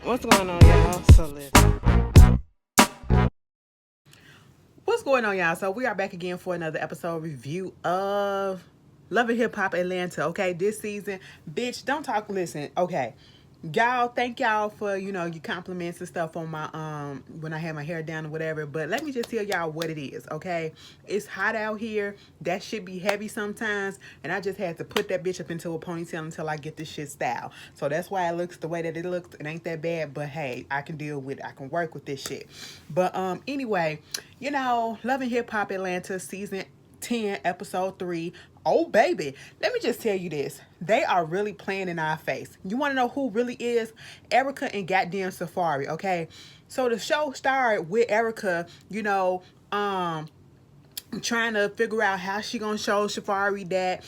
What's going on, y'all? So listen. What's going on, y'all? So we are back again for another episode review of Love and Hip Hop Atlanta. Okay, this season, bitch, don't talk. Listen, okay, y'all. Thank y'all for your compliments and stuff on my when I had my hair down or whatever. But let me just tell y'all what it is. Okay, it's hot out here. That shit be heavy sometimes, and I just had to put that bitch up into a ponytail until I get this shit style. So that's why it looks the way that it looks. It ain't that bad, but hey, I can deal with it. I can work with this shit. But anyway, Love and Hip Hop Atlanta season 10, episode 3. Oh, baby. Let me just tell you this. They are really playing in our face. You want to know who really is? Erica and goddamn Safari, okay? So the show started with Erica, trying to figure out how she gonna show Safari that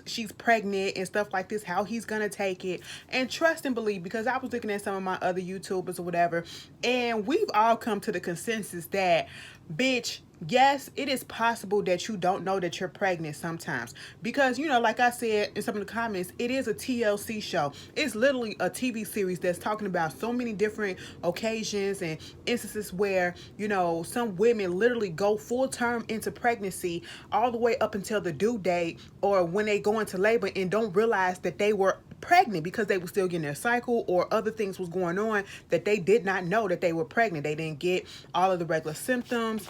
she's pregnant and stuff like this, how he's gonna take it, and trust and believe, because I was looking at some of my other YouTubers or whatever, and we've all come to the consensus that, bitch, yes, it is possible that you don't know that you're pregnant sometimes, because like I said in some of the comments, it is a TLC show. It's literally a TV series that's talking about so many different occasions and instances where some women literally go full term into pregnancy all the way up until the due date, or when they go into labor and don't realize that they were pregnant because they were still getting their cycle, or other things was going on that they did not know that they were pregnant. They didn't get all of the regular symptoms,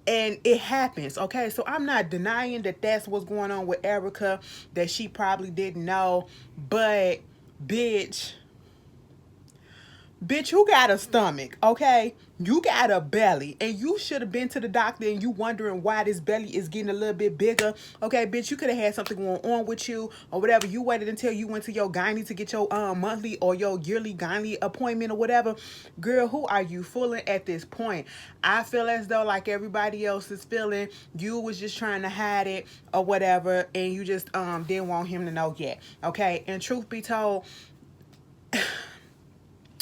and it happens. Okay, so I'm not denying that that's what's going on with Erica, that she probably didn't know, but bitch, you got a stomach, okay? You got a belly, and you should have been to the doctor, and you wondering why this belly is getting a little bit bigger. Okay, bitch, you could have had something going on with you or whatever. You waited until you went to your gynae to get your monthly or your yearly gynae appointment or whatever. Girl, who are you fooling at this point? I feel as though, like everybody else is feeling, you was just trying to hide it or whatever, and you just didn't want him to know yet. Okay, and truth be told,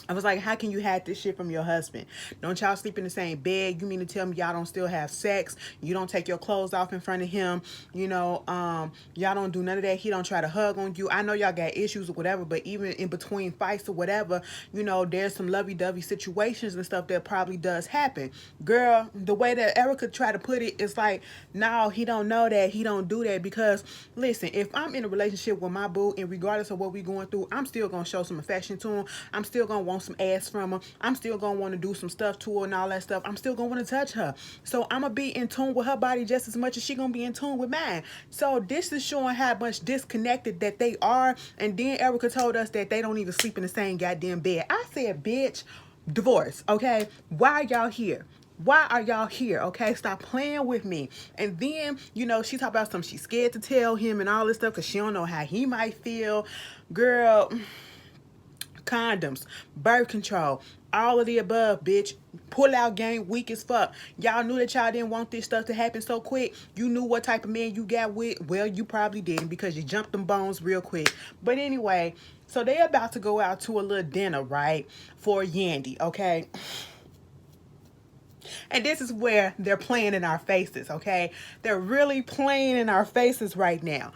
I was like, how can you hide this shit from your husband? Don't y'all sleep in the same bed? You mean to tell me y'all don't still have sex? You don't take your clothes off in front of him? Y'all don't do none of that. He don't try to hug on you. I know y'all got issues or whatever, but even in between fights or whatever, there's some lovey-dovey situations and stuff that probably does happen. Girl, the way that Erica tried to put it is like, no, he don't know that. He don't do that, because, listen, if I'm in a relationship with my boo, and regardless of what we going through, I'm still going to show some affection to him. I'm still going to want some ass from her. I'm still gonna want to do some stuff to her and all that stuff. I'm still gonna want to touch her. So I'm gonna be in tune with her body just as much as she gonna be in tune with mine. So this is showing how much disconnected that they are. And then Erica told us that they don't even sleep in the same goddamn bed. I said, bitch, divorce, okay? Why are y'all here? Why are y'all here? Okay, stop playing with me. And then, she talked about something she's scared to tell him and all this stuff because she don't know how he might feel. Girl, condoms, birth control, all of the above, bitch. Pull out game weak as fuck. Y'all knew that y'all didn't want this stuff to happen so quick. You knew what type of man you got with. Well, you probably didn't, because you jumped them bones real quick. But anyway, so they about to go out to a little dinner, right? For Yandy, okay? And this is where they're playing in our faces, okay? They're really playing in our faces right now.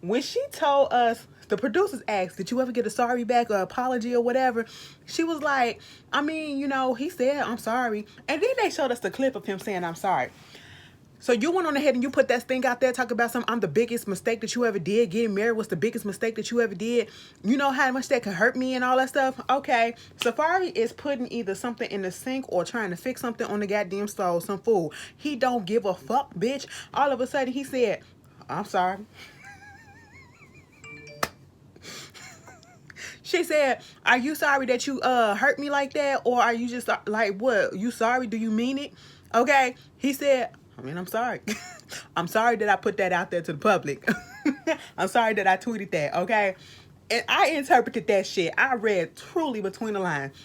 When she told us, the producers asked, did you ever get a sorry back or apology or whatever? She was like, he said, I'm sorry. And then they showed us the clip of him saying, I'm sorry. So you went on ahead and you put that thing out there, talk about I'm the biggest mistake that you ever did. Getting married was the biggest mistake that you ever did. You know how much that could hurt me and all that stuff? Okay. Safari is putting either something in the sink or trying to fix something on the goddamn stove, some food. He don't give a fuck, bitch. All of a sudden he said, I'm sorry. She said, are you sorry that you hurt me like that? Or are you just like, what? You sorry? Do you mean it? Okay. He said, I'm sorry. I'm sorry that I put that out there to the public. I'm sorry that I tweeted that, okay? And I interpreted that shit. I read truly between the lines.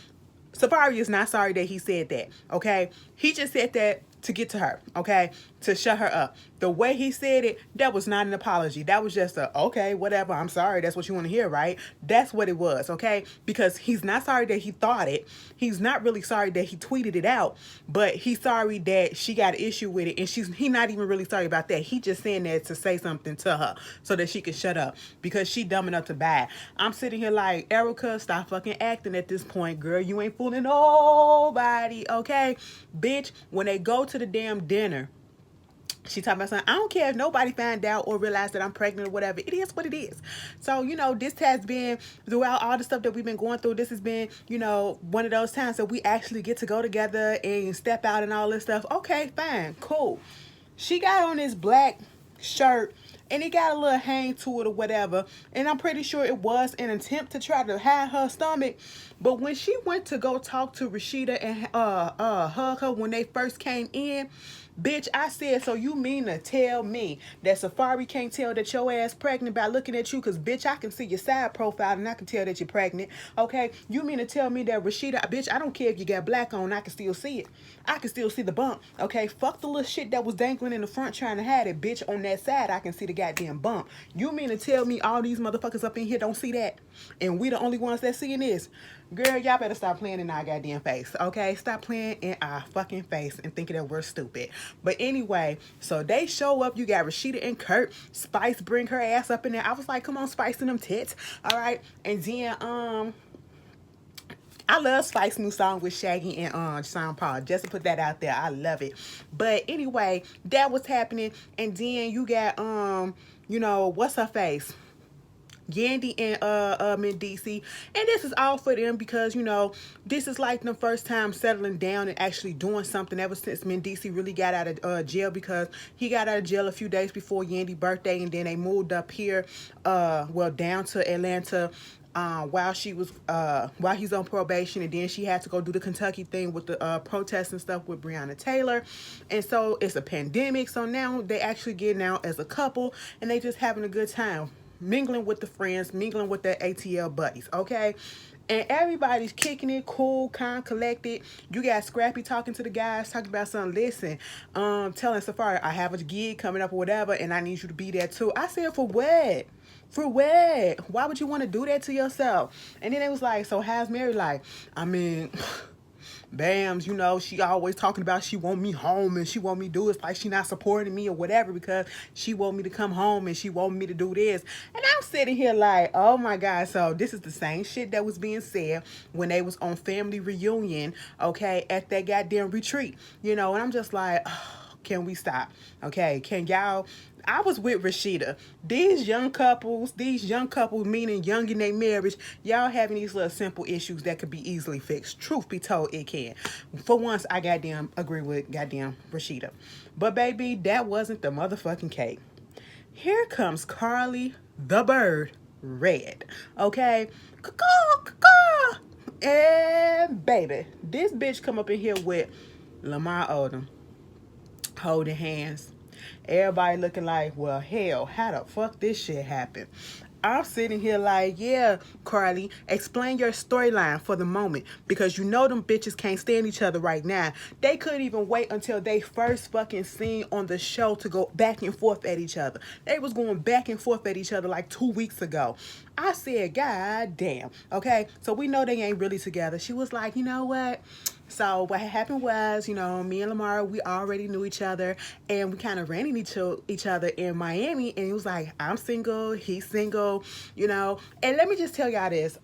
Safari is not sorry that he said that, okay? He just said that to get to her, okay? to shut her up. The way he said it, that was not an apology. That was just a, okay, whatever, I'm sorry. That's what you want to hear, right? That's what it was, okay? Because he's not sorry that he thought it. He's not really sorry that he tweeted it out, but he's sorry that she got an issue with it, and he not even really sorry about that. He just saying that to say something to her so that she could shut up because she dumb enough to buy. I'm sitting here like, Erica, stop fucking acting at this point, girl. You ain't fooling nobody, okay? Bitch, when they go to the damn dinner, she talking about something. I don't care if nobody find out or realize that I'm pregnant or whatever. It is what it is. So, you know, this has been, throughout all the stuff that we've been going through, this has been, you know, one of those times that we actually get to go together and step out and all this stuff. Okay, fine, cool. She got on this black shirt and it got a little hang to it or whatever, and I'm pretty sure it was an attempt to try to hide her stomach. But when she went to go talk to Rashida and hug her when they first came in, bitch, I said, so you mean to tell me that Safari can't tell that your ass pregnant by looking at you? Because, bitch, I can see your side profile and I can tell that you're pregnant, okay? You mean to tell me that Rashida, bitch, I don't care if you got black on, I can still see it. I can still see the bump, okay? Fuck the little shit that was dangling in the front trying to hide it, bitch. On that side, I can see the goddamn bump. You mean to tell me all these motherfuckers up in here don't see that? And we the only ones that seeing this? Girl, y'all better stop playing in our goddamn face, okay? Stop playing in our fucking face and thinking that we're stupid. But anyway, so they show up. You got Rashida and Kurt. Spice bring her ass up in there. I was like, come on, Spice and them tits, all right? And then, I love Spice's new song with Shaggy and Sean Paul. Just to put that out there, I love it. But anyway, that was happening. And then you got, you know, what's her face? Yandy and Mendeecees, and this is all for them because, you know, this is like the first time settling down and actually doing something ever since Mendeecees really got out of jail, because he got out of jail a few days before Yandy's birthday, and then they moved up here, well, down to Atlanta while he's on probation, and then she had to go do the Kentucky thing with the protests and stuff with Breonna Taylor. And so it's a pandemic, so now they actually getting out as a couple and they just having a good time, mingling with the friends, mingling with their ATL buddies, okay? And everybody's kicking it, cool, calm, collected. You got Scrappy talking to the guys, talking about something. Listen, telling Safari, I have a gig coming up or whatever, and I need you to be there too. I said, for what? For what? Why would you want to do that to yourself? And then it was like, so how's Mary like? I mean... Bams, you know, she always talking about she want me home and she want me to do it. Like she not supporting me or whatever because she want me to come home and she want me to do this. And I'm sitting here like, oh my God. So this is the same shit that was being said when they was on family reunion, okay, at that goddamn retreat, you know. And I'm just like, oh, can we stop? Okay, can y'all... I was with Rashida. These young couples meaning young in their marriage, y'all having these little simple issues that could be easily fixed. Truth be told, it can. For once, I goddamn agree with goddamn Rashida. But baby, that wasn't the motherfucking cake. Here comes Carly the Bird Red. Okay? Caw-caw. And baby, this bitch come up in here with Lamar Odom holding hands. Everybody looking like, well, hell, how the fuck this shit happened? I'm sitting here like, yeah, Carly, explain your storyline for the moment, because you know them bitches can't stand each other right now. They couldn't even wait until they first fucking seen on the show to go back and forth at each other. They was going back and forth at each other like 2 weeks ago. I said, God damn. Okay, so we know they ain't really together. She was like, you know what? So what happened was, you know, me and Lamar, we already knew each other, and we kind of ran into each other in Miami, and he was like, I'm single, he's single, you know. And let me just tell y'all this.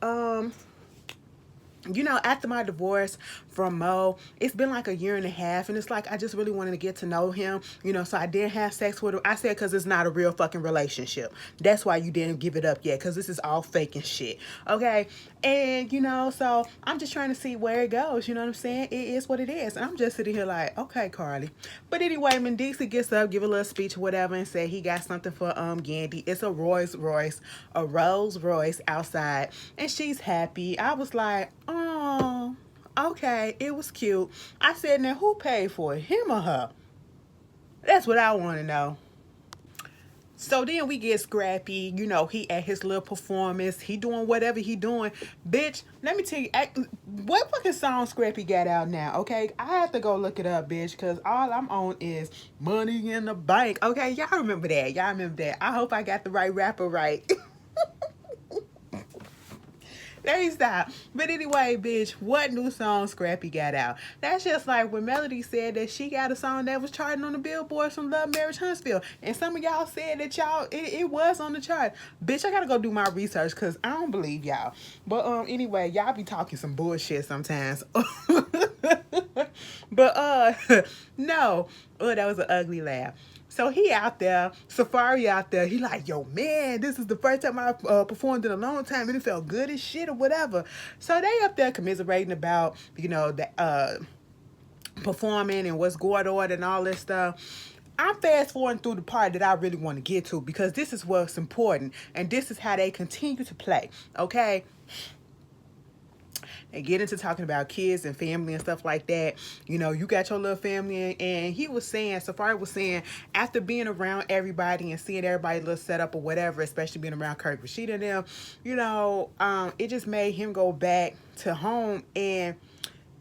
You know, after my divorce from Mo, it's been like 1.5 years, and it's like I just really wanted to get to know him, you know, so I didn't have sex with him. I said because it's not a real fucking relationship. That's why you didn't give it up yet, because this is all fake and shit, okay? And, you know, so I'm just trying to see where it goes, you know what I'm saying? It is what it is, and I'm just sitting here like, okay, Carly. But anyway, Mendeecees gets up, give a little speech or whatever, and say he got something for Yandy. It's a Rolls Royce outside, and she's happy. I was like, oh, okay, it was cute. I said, now who paid for it, him or her? That's what I want to know. So then we get Scrappy, you know, he at his little performance, he doing whatever he doing. Bitch, let me tell you, what fucking song Scrappy got out now, okay? I have to go look it up, bitch, because all I'm on is Money in the Bank, okay? Y'all remember that. Y'all remember that. I hope I got the right rapper right. Let me stop. But anyway, bitch, what new song Scrappy got out? That's just like when Melody said that she got a song that was charting on the billboards from Love Marriage Huntsville. And some of y'all said that it was on the chart. Bitch, I gotta go do my research because I don't believe y'all. But anyway, y'all be talking some bullshit sometimes. But no. Oh, that was an ugly laugh. So he out there, Safari out there. He like, yo, man, this is the first time I performed in a long time, and it felt good as shit or whatever. So they up there commiserating about, you know, the performing and what's going on and all this stuff. I'm fast forwarding through the part that I really want to get to because this is what's important, and this is how they continue to play. Okay. And get into talking about kids and family and stuff like that. You know, you got your little family, and he was saying, Safari was saying, after being around everybody and seeing everybody little setup or whatever, especially being around Kirk Rashida and them, you know, it just made him go back to home and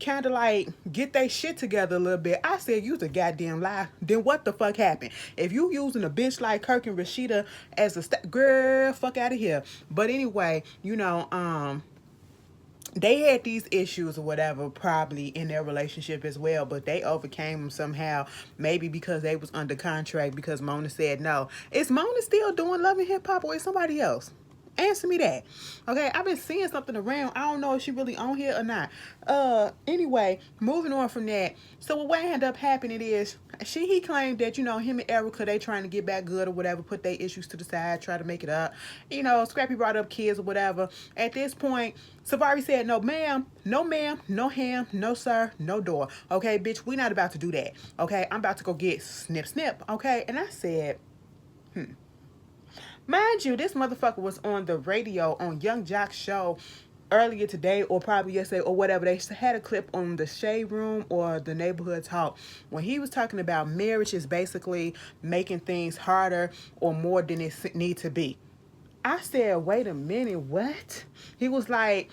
kind of like get their shit together a little bit. I said, use a goddamn lie. Then what the fuck happened? If you using a bitch like Kirk and Rashida as a girl, fuck out of here. But anyway, you know, they had these issues or whatever probably in their relationship as well, but they overcame them somehow, maybe because they was under contract because Mona said no. Is Mona still doing Love and Hip Hop, or is somebody else? Answer me that. Okay, I've been seeing something around. I don't know if she really on here or not. Anyway, moving on from that. So what ended up happening is he claimed that, you know, him and Erica, they trying to get back good or whatever, put their issues to the side, try to make it up. You know, Scrappy brought up kids or whatever. At this point, Safari said, no ma'am, no ma'am, no ham, no sir, no door. Okay, bitch, we not about to do that. Okay, I'm about to go get snip snip. Okay, and I said, mind you, this motherfucker was on the radio on Young Jock's show earlier today, or probably yesterday, or whatever. They had a clip on the Shade Room or the Neighborhood Talk when he was talking about marriage is basically making things harder or more than it need to be. I said, wait a minute, what? He was like,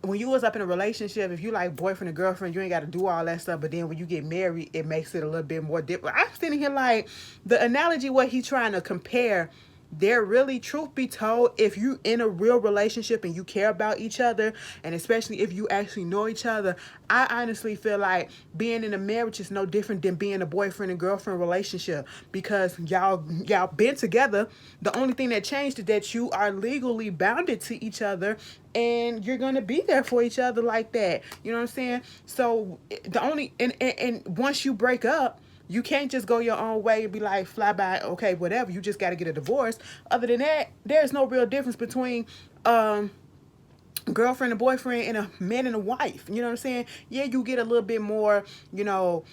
when you was up in a relationship, if you like boyfriend and girlfriend, you ain't got to do all that stuff. But then when you get married, it makes it a little bit more different. I'm sitting here like, the analogy what he's trying to compare, they're really, truth be told, if you in a real relationship and you care about each other, and especially if you actually know each other, I honestly feel like being in a marriage is no different than being a boyfriend and girlfriend relationship, because y'all been together. The only thing that changed is that you are legally bounded to each other, and you're gonna be there for each other like that. You know what I'm saying? So the only and once you break up, you can't just go your own way and be like, fly by, okay, whatever. You just got to get a divorce. Other than that, there's no real difference between girlfriend and boyfriend and a man and a wife. You know what I'm saying? Yeah, you get a little bit more, you know,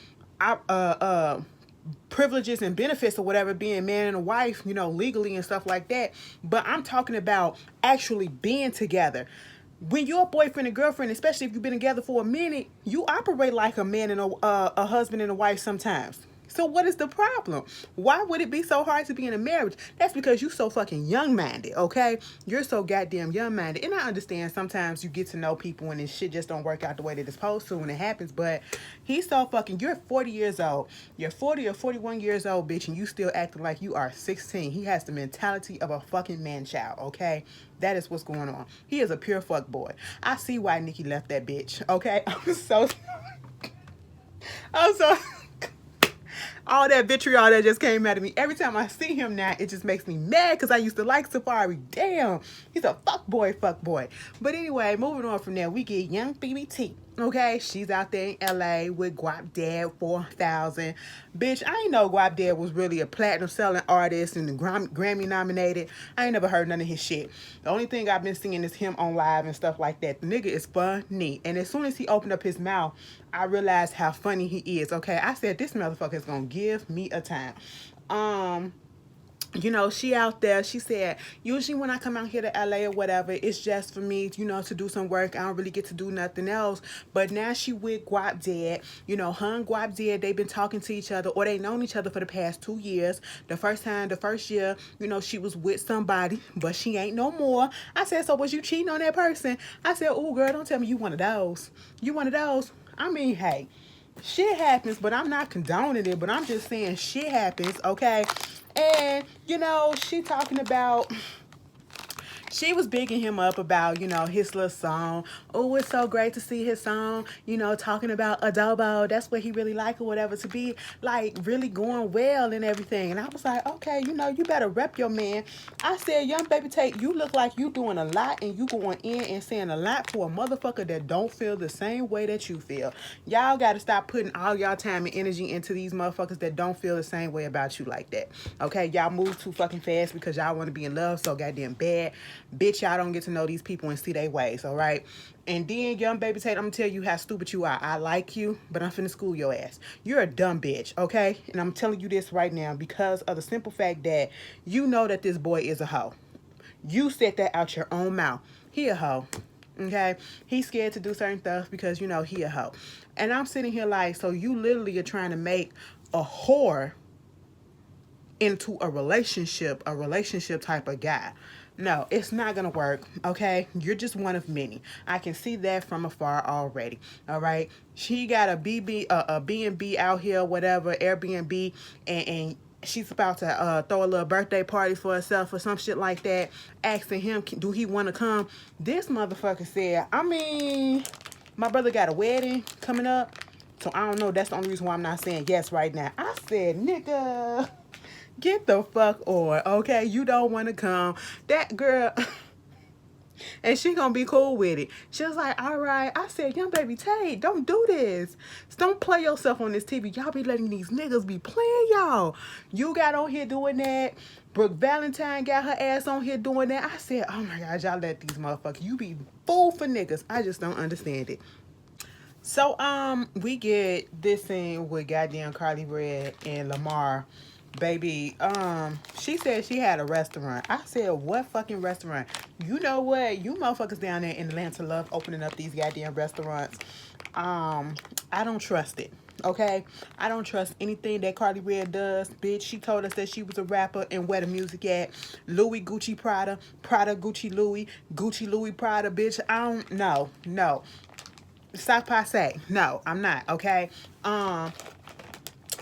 privileges and benefits or whatever being man and a wife, you know, legally and stuff like that. But I'm talking about actually being together. When you're a boyfriend and girlfriend, especially if you've been together for a minute, you operate like a man and a husband and a wife sometimes. So what is the problem? Why would it be so hard to be in a marriage? That's because you so fucking young-minded, okay? You're so goddamn young-minded. And I understand sometimes you get to know people and this shit just don't work out the way that it's supposed to when it happens, but he's so fucking, you're 40 years old. You're 40 or 41 years old, bitch, and you still acting like you are 16. He has the mentality of a fucking man-child, okay? That is what's going on. He is a pure fuck boy. I see why Nikki left that bitch, okay? I'm so all that vitriol that just came out of me. Every time I see him now, it just makes me mad because I used to like Safari. Damn, he's a fuck boy. But anyway, moving on from there, we get young BBT. Okay, she's out there in LA with Guap Dad 4000. Bitch, I ain't know Guap Dad was really a platinum selling artist and Grammy nominated. I ain't never heard none of his shit. The only thing I've been seeing is him on live and stuff like that. The nigga is funny. And as soon as he opened up his mouth, I realized how funny he is. Okay, I said this motherfucker is gonna give me a time. you know, she out there, she said, usually when I come out here to LA or whatever, it's just for me, you know, to do some work. I don't really get to do nothing else. But now she with Guap Dead. You know, her and Guap Dead, they've been talking to each other, or they known each other for the past 2 years. The first year, you know, she was with somebody, but she ain't no more. I said, so was you cheating on that person? I said, oh girl, don't tell me you one of those. You one of those? I mean, hey, shit happens, but I'm not condoning it, but I'm just saying shit happens, okay? And, you know, she talking about, she was bigging him up about, you know, his little song. Oh, it's so great to see his song, you know, talking about adobo. That's what he really like or whatever, to be like really going well and everything. And I was like, okay, you know, you better rep your man. I said, young baby Tate, you look like you doing a lot and you going in and saying a lot for a motherfucker that don't feel the same way that you feel. Y'all got to stop putting all y'all time and energy into these motherfuckers that don't feel the same way about you like that. Okay, y'all move too fucking fast because y'all want to be in love so goddamn bad. Bitch, y'all don't get to know these people and see their ways, all right? And then, young baby Tate, I'm gonna tell you how stupid you are. I like you, but I'm finna school your ass. You're a dumb bitch, okay? And I'm telling you this right now because of the simple fact that you know that this boy is a hoe. You said that out your own mouth. He a hoe, okay? He's scared to do certain stuff because, you know, he a hoe. And I'm sitting here like, so you literally are trying to make a whore into a relationship type of guy. No, it's not gonna work, okay? You're just one of many. I can see that from afar already, all right? She got a B&B out here, whatever, Airbnb, and she's about to throw a little birthday party for herself or some shit like that, asking him, do he want to come? This motherfucker said, I mean, my brother got a wedding coming up, so I don't know. That's the only reason why I'm not saying yes right now. I said, nigga, get the fuck on, okay? You don't want to come. That girl, and she gonna be cool with it. She was like, all right. I said, young baby Tate, don't do this. Don't play yourself on this TV. Y'all be letting these niggas be playing y'all. You got on here doing that. Brooke Valentine got her ass on here doing that. I said, oh my God, y'all let these motherfuckers, you be fool for niggas. I just don't understand it. So, we get this scene with goddamn Carly Red and Lamar. Baby, she said she had a restaurant. I said, what fucking restaurant? You know what? You motherfuckers down there in Atlanta love opening up these goddamn restaurants. I don't trust it. Okay? I don't trust anything that Carly Red does. Bitch, she told us that she was a rapper and where the music at. Louis, Gucci, Prada, Prada, Gucci, Louis, Prada, bitch. I don't, no. Stop passe. No, I'm not, okay?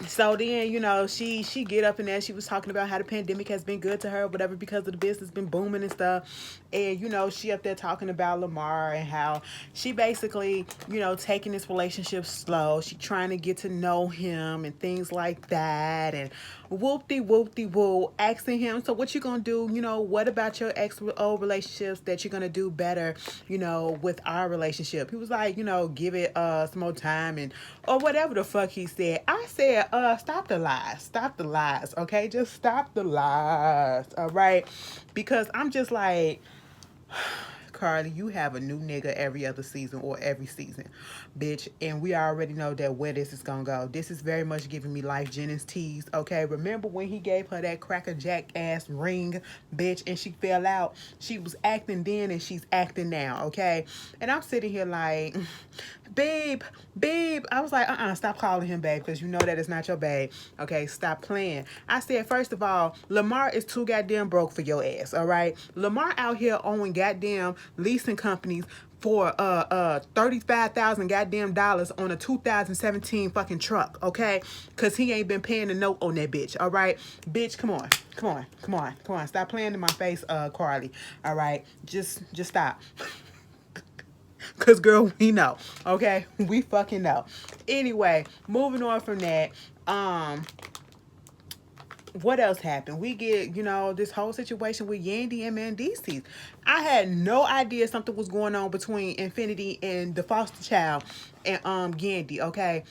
So then, you know, she get up in there. She was talking about how the pandemic has been good to her, whatever, because of the business been booming and stuff. And, you know, she up there talking about Lamar and how she basically, you know, taking this relationship slow. She trying to get to know him and things like that. And whoop-de-whoop-de-woo, asking him, so what you gonna do? You know, what about your old relationships that you're gonna do better, you know, with our relationship? He was like, you know, give it some more time and or whatever the fuck he said. I said, stop the lies, okay? Just stop the lies, all right? Because I'm just like, Carly, you have a new nigga every other season or every season, bitch. And we already know that where this is gonna go. This is very much giving me Life Jennings tease, okay? Remember when he gave her that Cracker Jack ass ring, bitch, and she fell out? She was acting then and she's acting now, okay? And I'm sitting here like, babe. I was like, stop calling him babe, because you know that it's not your babe. Okay, stop playing. I said, first of all, Lamar is too goddamn broke for your ass, all right? Lamar out here owning goddamn leasing companies for $35,000 goddamn dollars on a 2017 fucking truck, okay? Cause he ain't been paying the note on that bitch, all right? Bitch, come on. Stop playing in my face, Carly. All right, just stop. Because, girl, we know. Okay? We fucking know. Anyway, moving on from that. What else happened? We get, you know, this whole situation with Yandy and Mendeecees. I had no idea something was going on between Infinity and the foster child and Yandy, okay?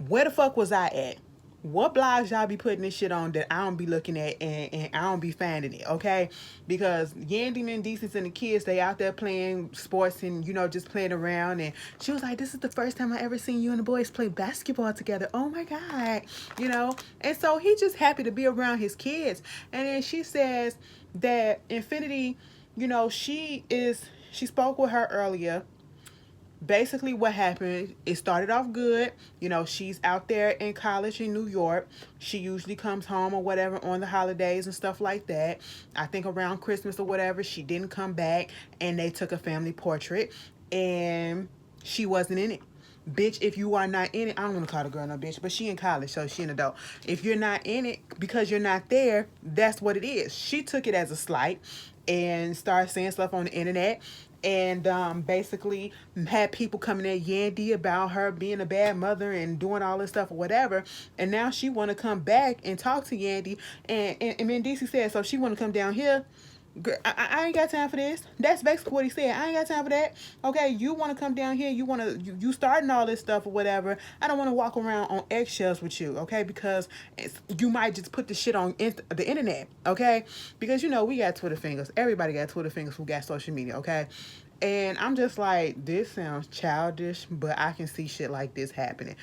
Where the fuck was I at? what blogs y'all be putting this shit on that I don't be looking at and I don't be finding it, okay? Because Yandy and Decent and the kids, they out there playing sports and, you know, just playing around. And she was like, this is the first time I ever seen you and the boys play basketball together. Oh my God, you know? And so he just happy to be around his kids. And then she says that Infinity, you know, she spoke with her earlier. Basically what happened, it started off good. You know, she's out there in college in New York. She usually comes home or whatever on the holidays and stuff like that. I think around Christmas or whatever, she didn't come back, and they took a family portrait and she wasn't in it. Bitch, if you are not in it, I don't want to call the girl no bitch, but she in college, so she an adult. If you're not in it because you're not there, that's what it is. She took it as a slight and started saying stuff on the internet, and basically had people coming at Yandy about her being a bad mother and doing all this stuff or whatever. And now she want to come back and talk to Yandy. And Mendici said, so she want to come down here. I ain't got time for this. That's basically what he said. I ain't got time for that. Okay, you want to come down here. You starting all this stuff or whatever. I don't want to walk around on eggshells with you, okay? Because you might just put the shit on the internet, okay? Because, you know, we got Twitter fingers. Everybody got Twitter fingers who got social media, okay? And I'm just like, this sounds childish, but I can see shit like this happening.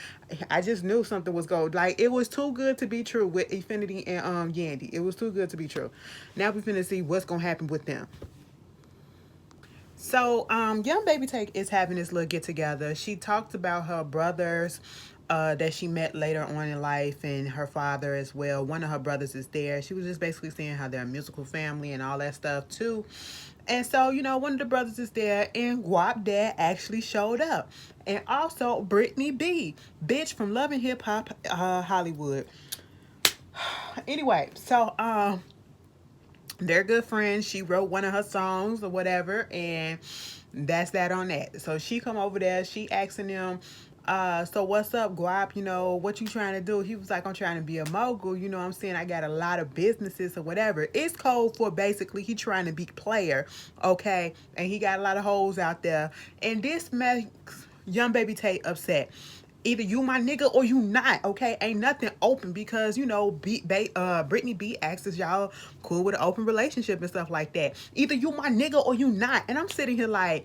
I just knew something was going, like, it was too good to be true with Infinity and Yandy. It was too good to be true. Now we finna see what's gonna happen with them. So, Young Baby Take is having this little get together. She talked about her brothers that she met later on in life, and her father as well. One of her brothers is there. She was just basically saying how they're a musical family and all that stuff too. And so, you know, one of the brothers is there, and Guap Dad actually showed up. And also Brittany B, bitch from Love and Hip Hop Hollywood. Anyway, so they're good friends. She wrote one of her songs or whatever, and that's that on that. So she come over there, she asking them, so what's up, Guap? You know, what you trying to do? He was like, I'm trying to be a mogul. You know what I'm saying? I got a lot of businesses or whatever. It's code for basically he trying to be player, okay? And he got a lot of hoes out there. And this makes Young Baby Tate upset. Either you my nigga or you not, okay? Ain't nothing open because, you know, Brittany B asks y'all cool with an open relationship and stuff like that. Either you my nigga or you not. And I'm sitting here like,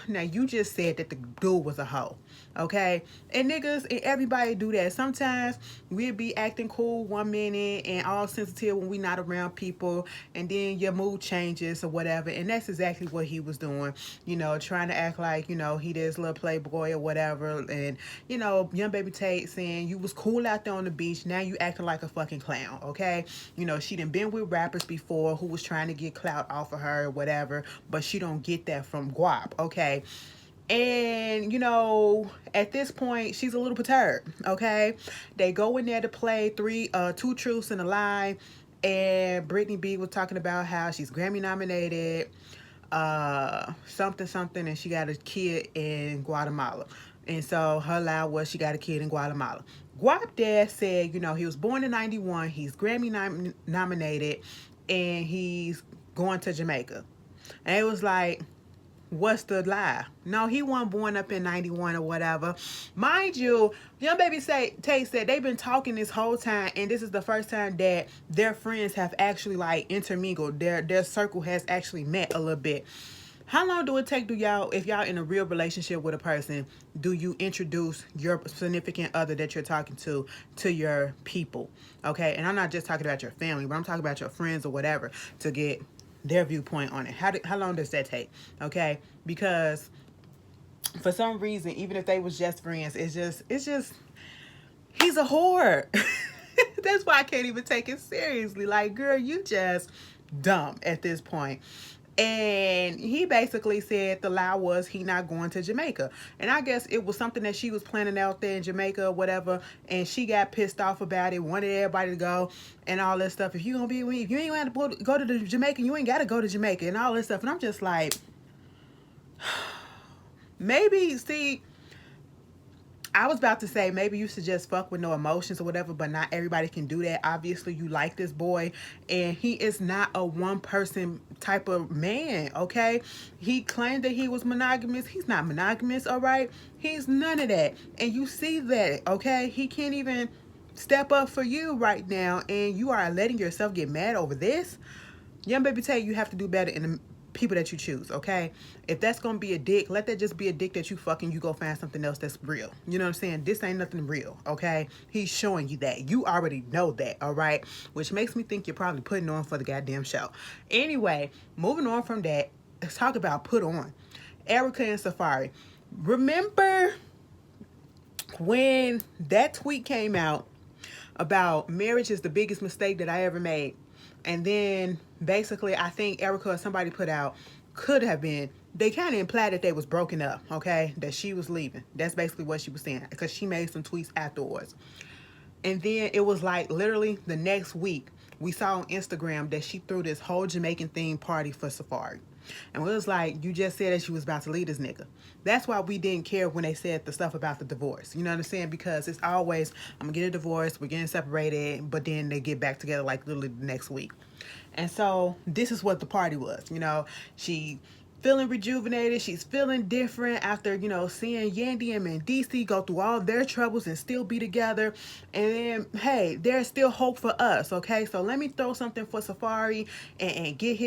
now you just said that the dude was a hoe, okay? And niggas and everybody do that. Sometimes we'll be acting cool one minute and all sensitive when we not around people, and then your mood changes or whatever. And that's exactly what he was doing, you know, trying to act like, you know, he this little playboy or whatever. And, you know, Young Baby Tate saying you was cool out there on the beach, now you acting like a fucking clown, okay? You know, she done been with rappers before who was trying to get clout off of her or whatever, but she don't get that from Guap, okay? And, you know, at this point, she's a little perturbed, okay? They go in there to play two truths and a lie, and Brittany B was talking about how she's Grammy nominated, something, and she got a kid in Guatemala. And so her lie was she got a kid in Guatemala. Guap Dad said, you know, he was born in 91, he's Grammy nominated, and he's going to Jamaica. And it was like, what's the lie? No, he wasn't born up in 91 or whatever. Mind you, Young Baby Tate said they've been talking this whole time, and this is the first time that their friends have actually like intermingled. Their circle has actually met a little bit. How long do it take, if y'all in a real relationship with a person, do you introduce your significant other that you're talking to your people? Okay, and I'm not just talking about your family, but I'm talking about your friends or whatever, to get their viewpoint on it. How long does that take? Okay, because for some reason, even if they was just friends, it's just he's a whore. That's why I can't even take it seriously. Like, girl, you just dumb at this point. And he basically said the lie was he not going to Jamaica. And I guess it was something that she was planning out there in Jamaica or whatever. And she got pissed off about it, wanted everybody to go and all this stuff. If you gonna be with me, if you ain't want to go to the Jamaica, you ain't got to go to Jamaica and all this stuff. And I'm just like, maybe, see, I was about to say maybe you should just fuck with no emotions or whatever, but not everybody can do that. Obviously, you like this boy, and he is not a one-person type of man, okay? He claimed that he was monogamous. He's not monogamous, all right? He's none of that, and you see that, okay? He can't even step up for you right now, and you are letting yourself get mad over this. Young baby tell you have to do better in the people that you choose, okay? If that's gonna be a dick, let that just be a dick that you fucking, you go find something else that's real. You know what I'm saying? This ain't nothing real, okay? He's showing you that. You already know that, all right? Which makes me think you're probably putting on for the goddamn show. Anyway, moving on from that, let's talk about put on. Erica and Safari. Remember when that tweet came out about marriage is the biggest mistake that I ever made? And then basically, I think Erica or somebody put out, could have been, they kind of implied that they was broken up, okay? That she was leaving. That's basically what she was saying, because she made some tweets afterwards. And then it was like literally the next week, we saw on Instagram that she threw this whole Jamaican themed party for Safari. And it was like, you just said that she was about to leave this nigga. That's why we didn't care when they said the stuff about the divorce. You know what I'm saying? Because it's always, I'm going to get a divorce, we're getting separated, but then they get back together like literally the next week. And so this is what the party was. You know, she feeling rejuvenated. She's feeling different after, you know, seeing Yandy and Mendeecees go through all their troubles and still be together. And then, hey, there's still hope for us, okay? So let me throw something for Safari and get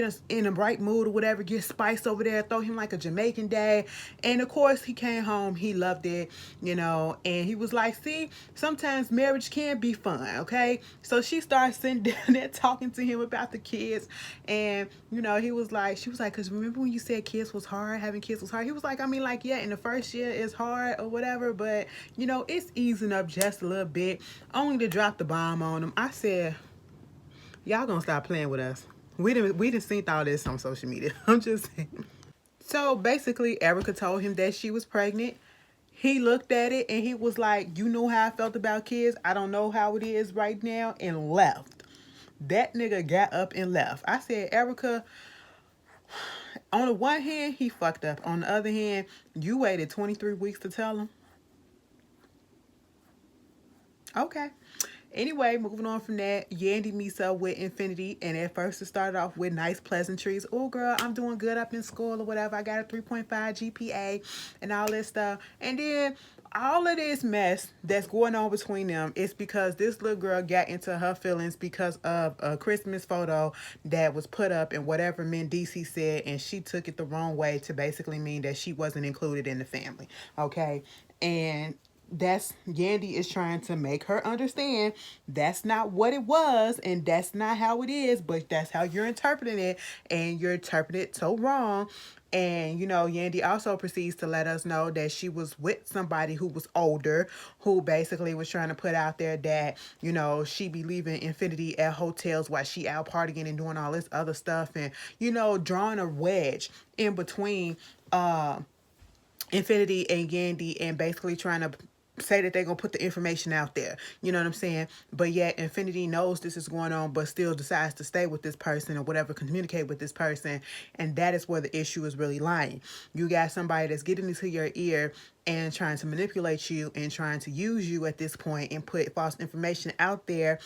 us in the right mood or whatever. Get Spice over there, throw him like a Jamaican day. And of course, he came home. He loved it, you know, and he was like, see, sometimes marriage can be fun, okay? So she started sitting down there talking to him about the kids. And, you know, she was like, because remember when you said kids was hard, having kids was hard? He was like, I mean, like, yeah, in the first year it's hard or whatever, but, you know, it's easing up just a little bit, only to drop the bomb on him. I said, y'all gonna stop playing with us. We didn't seen all this on social media. I'm just saying. So basically, Erica told him that she was pregnant. He looked at it and he was like, you know how I felt about kids? I don't know how it is right now, and left. That nigga got up and left. I said, Erica, on the one hand, he fucked up. On the other hand, you waited 23 weeks to tell him. Okay. Anyway, moving on from that, Yandy meets up with Infinity, and at first it started off with nice pleasantries. Oh, girl, I'm doing good up in school or whatever. I got a 3.5 GPA and all this stuff. And then all of this mess that's going on between them is because this little girl got into her feelings because of a Christmas photo that was put up and whatever Mendeecees said, and she took it the wrong way to basically mean that she wasn't included in the family. Okay. And that's Yandy is trying to make her understand that's not what it was and that's not how it is, but that's how you're interpreting it, and you're interpreting it so wrong. And you know, Yandy also proceeds to let us know that she was with somebody who was older, who basically was trying to put out there that, you know, she be leaving Infinity at hotels while she out partying and doing all this other stuff, and, you know, drawing a wedge in between Infinity and Yandy, and basically trying to say that they're gonna put the information out there. You know what I'm saying? But yet Infinity knows this is going on, but still decides to stay with this person or whatever, communicate with this person. And that is where the issue is really lying. You got somebody that's getting into your ear and trying to manipulate you and trying to use you at this point and put false information out there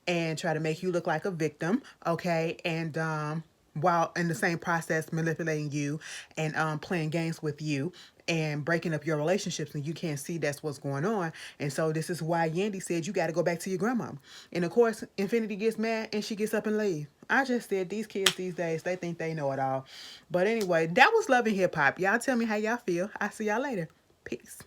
and try to make you look like a victim, okay? And while in the same process manipulating you and playing games with you and breaking up your relationships, and you can't see that's what's going on. And so this is why Yandy said you got to go back to your grandma. And of course, Infinity gets mad and she gets up and leaves. I just said these kids these days, they think they know it all. But anyway, that was Love and Hip Hop. Y'all tell me how y'all feel. I'll see y'all later. Peace.